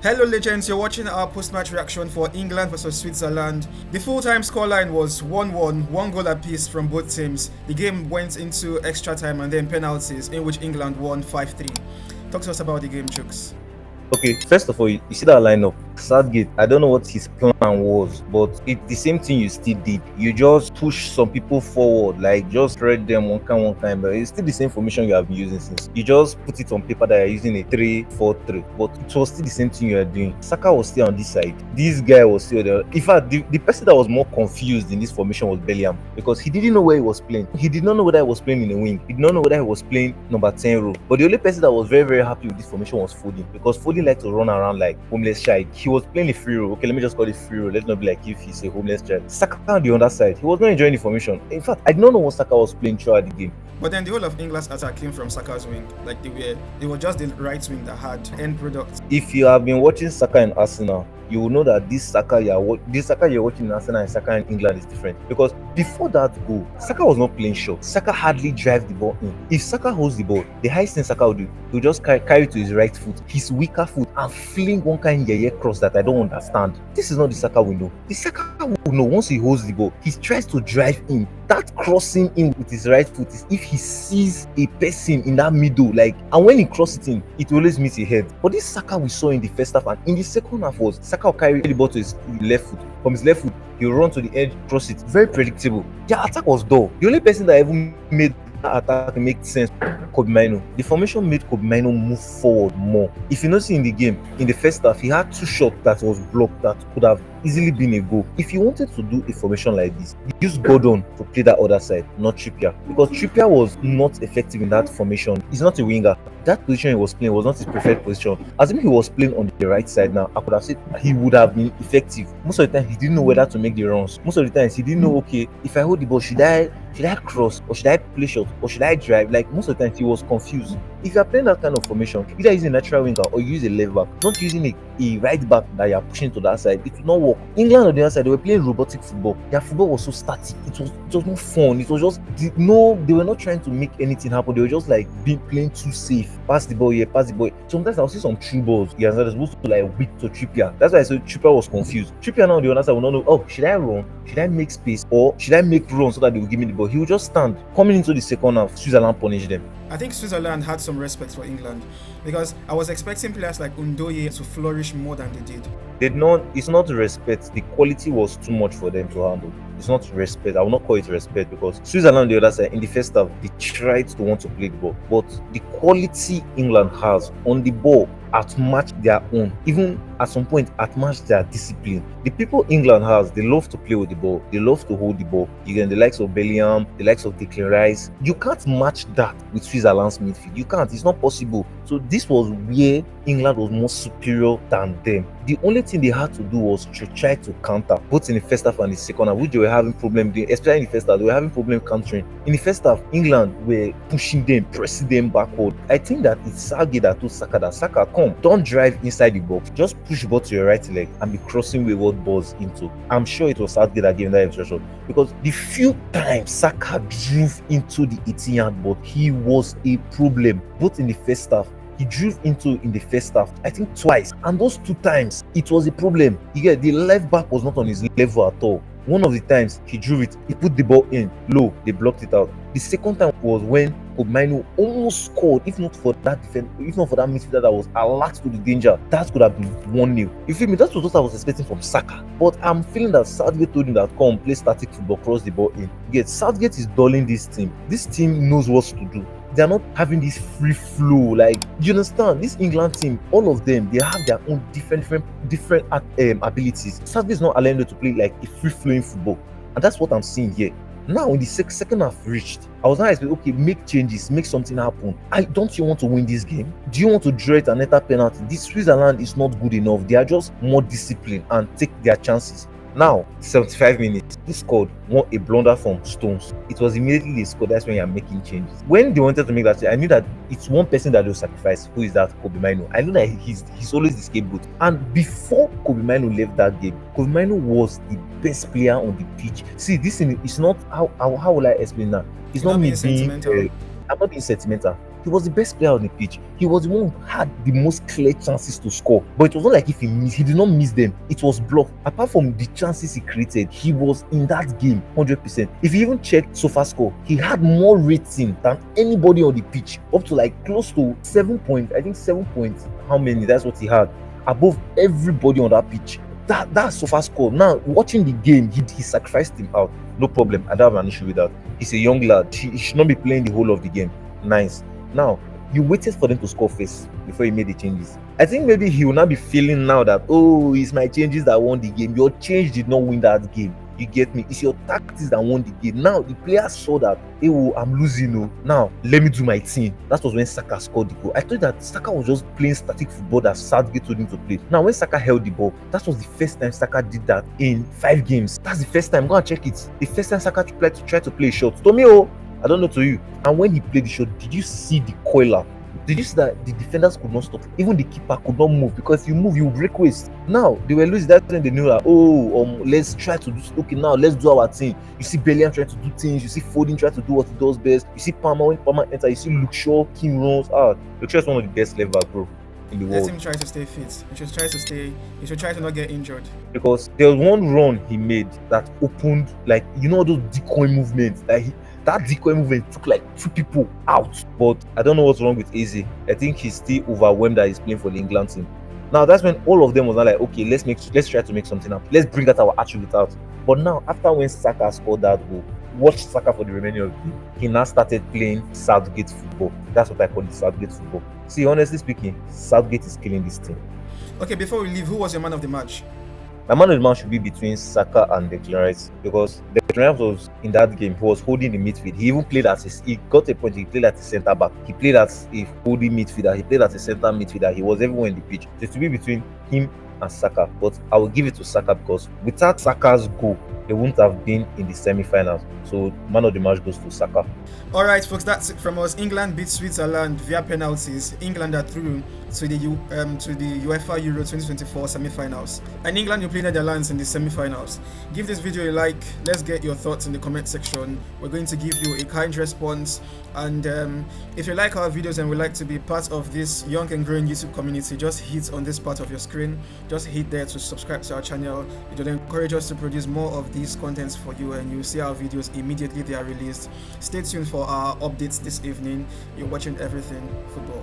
Hello legends, you're watching our post-match reaction for England versus Switzerland. The full-time scoreline was 1-1, one goal apiece from both teams. The game went into extra time and then penalties, in which England won 5-3. Talk to us about the game, Chooks. Okay, first of all, you see that lineup. Southgate, I don't know what his plan was, but it's the same thing you still did. You just push some people forward, like just spread them one kind, but it's still the same formation you have been using since. You just put it on paper that you're using a 3-4-3, but it was still the same thing you are doing. Saka was still on this side. This guy was still there. In fact, the person that was more confused in this formation was Bellingham because he didn't know where he was playing. He did not know whether he was playing in a wing. He did not know whether he was playing number 10 row. But the only person that was very, very happy with this formation was Foden because Foden liked to run around like homeless child. He was playing a free roll. Okay, let me just call it free roll. Let's not be like if he's a homeless child. Saka on the other side, he was not enjoying the formation. In fact, I did not know what Saka was playing throughout the game. But then the whole of England's attack came from Saka's wing. Like it was just the right wing that had end product. If you have been watching Saka in Arsenal, you will know that this Saka you're watching in Arsenal and Saka in England is different. Because before that goal, Saka was not playing short. Saka hardly drive the ball in. If Saka holds the ball, the highest thing Saka will do, he'll just carry it to his right foot, his weaker foot, and fling one kind of yeye cross that I don't understand. This is not the Saka we know. The Saka we know, once he holds the ball, he tries to drive in. That crossing in with his right foot is if he sees a person in that middle, and when he crosses it in, it always meets his head. But this Saka we saw in the first half and in the second half was Saka will carry the ball to his left foot. From his left foot, he'll run to the edge, cross it. Very predictable. Their attack was dull. The only person that even made that attack make sense, Kobbie Mainoo. The formation made Kobbie Mainoo move forward more. If you notice in the game, in the first half, he had two shots that was blocked that could have easily been a goal. If you wanted to do a formation like this, use Gordon to play that other side, not Trippier. Because Trippier was not effective in that formation. He's not a winger. That position he was playing was not his preferred position. Assuming he was playing on the right side now, I could have said he would have been effective. Most of the time, he didn't know whether to make the runs. Most of the times, he didn't know, okay, if I hold the ball, should I cross or should I play short or should I drive? Like most of the time, he was confused. If you are playing that kind of formation, either using a natural winger or use a left back, not using a right back that you are pushing to that side, it will not work. England on the other side, they were playing robotic football. Their football was so static. It was not fun. It was just they were not trying to make anything happen. They were just playing too safe. Pass the ball here, pass the ball. Sometimes I'll see some true balls. Yeah, they're supposed to weak to Trippier. That's why I said Trippier was confused. Trippier now on the other side will not know, oh, should I run? Should I make space? Or should I make run so that they will give me the ball? He will just stand. Coming into the second half, Switzerland punished them. I think Switzerland had some respect for England because I was expecting players like Undoye to flourish more than they did. It's not respect. The quality was too much for them to handle. It's not respect. I will not call it respect because Switzerland on the other side, in the first half, they tried to want to play the ball. But the quality England has on the ball outmatched their own. Even at some point, outmatched their discipline. The people England has, they love to play with the ball. They love to hold the ball. Again, the likes of Bellingham, the likes of Decland Rice. You can't match that with Switzerland's midfield. You can't. It's not possible. So this was where England was more superior than them. The only thing they had to do was to try to counter, both in the first half and the second half, which they were having problems doing, especially in the first half. They were having problems countering. In the first half, England were pushing them, pressing them backward. I think that it's Southgate that told Saka that, Saka, come, don't drive inside the box. Just push the ball to your right leg and be crossing wayward balls into. I'm sure it was Southgate that gave him that instruction because the few times Saka drove into the 18-yard box, he was a problem, both in the first half. He drove into in the first half, I think twice. And those two times, it was a problem. The left back was not on his level at all. One of the times, he drove it, he put the ball in low, they blocked it out. The second time was when Kobbie Mainoo almost scored, if not for that midfielder that was alert to the danger. That could have been 1-0. You feel me? That was what I was expecting from Saka. But I'm feeling that Southgate told him that come play static football, cross the ball in. Southgate is dulling this team. This team knows what to do. They are not having this free flow. Do you understand? This England team, all of them, they have their own different abilities. Southgate is not allowing them to play like a free-flowing football. And that's what I'm seeing here. Now, in the second half reached, I was not expecting, okay, make changes, make something happen. Don't you want to win this game? Do you want to draw it and enter penalty? This Switzerland is not good enough. They are just more disciplined and take their chances. Now, 75 minutes, they scored a blunder from Stones. It was immediately they scored. That's when you're making changes. When they wanted to make that change, I knew that it's one person that they'll sacrifice. Who is that? Kobbie Mainoo. I know that he's always the scapegoat. And before Kobbie Mainoo left that game, Kobbie Mainoo was the best player on the pitch. See, this thing is not, how will I explain that? It's not me being, I'm not being sentimental. He was the best player on the pitch. He was the one who had the most clear chances to score. But it was not like if he missed, he did not miss them. It was bluff. Apart from the chances he created, he was in that game 100%. If you even check SofaScore, he had more rating than anybody on the pitch, up to like close to 7 points. I think 7 points. How many? That's what he had. Above everybody on that pitch. That's SofaScore. Now, watching the game, he sacrificed him out. No problem. I don't have an issue with that. He's a young lad. He should not be playing the whole of the game. Nice. Now, you waited for them to score first before you made the changes. I think maybe he will not be feeling now that, oh, it's my changes that won the game. Your change did not win that game. You get me? It's your tactics that won the game. Now, the players saw that, hey, oh, I'm losing. Oh. Now, let me do my thing. That was when Saka scored the goal. I thought that Saka was just playing static football that Southgate told him to play. Now, when Saka held the ball, that was the first time Saka did that in 5 games. That's the first time. Go and check it. The first time Saka tried to play shots. To me, oh, I don't know to you. And when he played the shot, did you see the coiler? Did you see that the defenders could not stop? Even the keeper could not move, because if you move, you break waist. Now, they were losing that time. They knew that, let's try to do, okay, now let's do our thing. You see Bellingham trying to do things. You see Foden trying to do what he does best. You see Palmer, when Palmer enters, you see Luke Shaw, King runs. Luke Shaw is one of the best left back, bro, in the world. Let him try to stay fit. He should try to not get injured. Because there was one run he made that opened, like, you know, those decoy movements. That decoy movement took like 2 people out. But I don't know what's wrong with Eze. I think he's still overwhelmed that he's playing for the England team. Now that's when all of them was like, okay, let's try to make something up. Let's bring that our attribute out. But now, after when Saka scored that goal, watch Saka for the remaining of the game. He now started playing Southgate football. That's what I call it, Southgate football. See, honestly speaking, Southgate is killing this team. Okay, before we leave, who was your man of the match? My man of the match should be between Saka and Decland, because Decland was in that game. He was holding the midfield. He even played he got a point. He played as a centre back. He played as a holding midfielder. He played as a centre midfielder. He was everywhere in the pitch. So to be between him and Saka, but I will give it to Saka because without Saka's goal, they wouldn't have been in the semi-finals. So man of the match goes to Saka. All right, folks, that's it from us. England beat Switzerland via penalties. England are through to the UEFA Euro 2024 semi-finals, and England will play Netherlands in the semi-finals. Give this video a like. Let's get your thoughts in the comment section. We're going to give you a kind response, and if you like our videos and would like to be part of this young and growing YouTube community, just hit on this part of your screen. Just hit there to subscribe to our channel. It will encourage us to produce more of these contents for you, and you'll see our videos immediately they are released. Stay tuned for our updates this evening. You're watching Everything Football.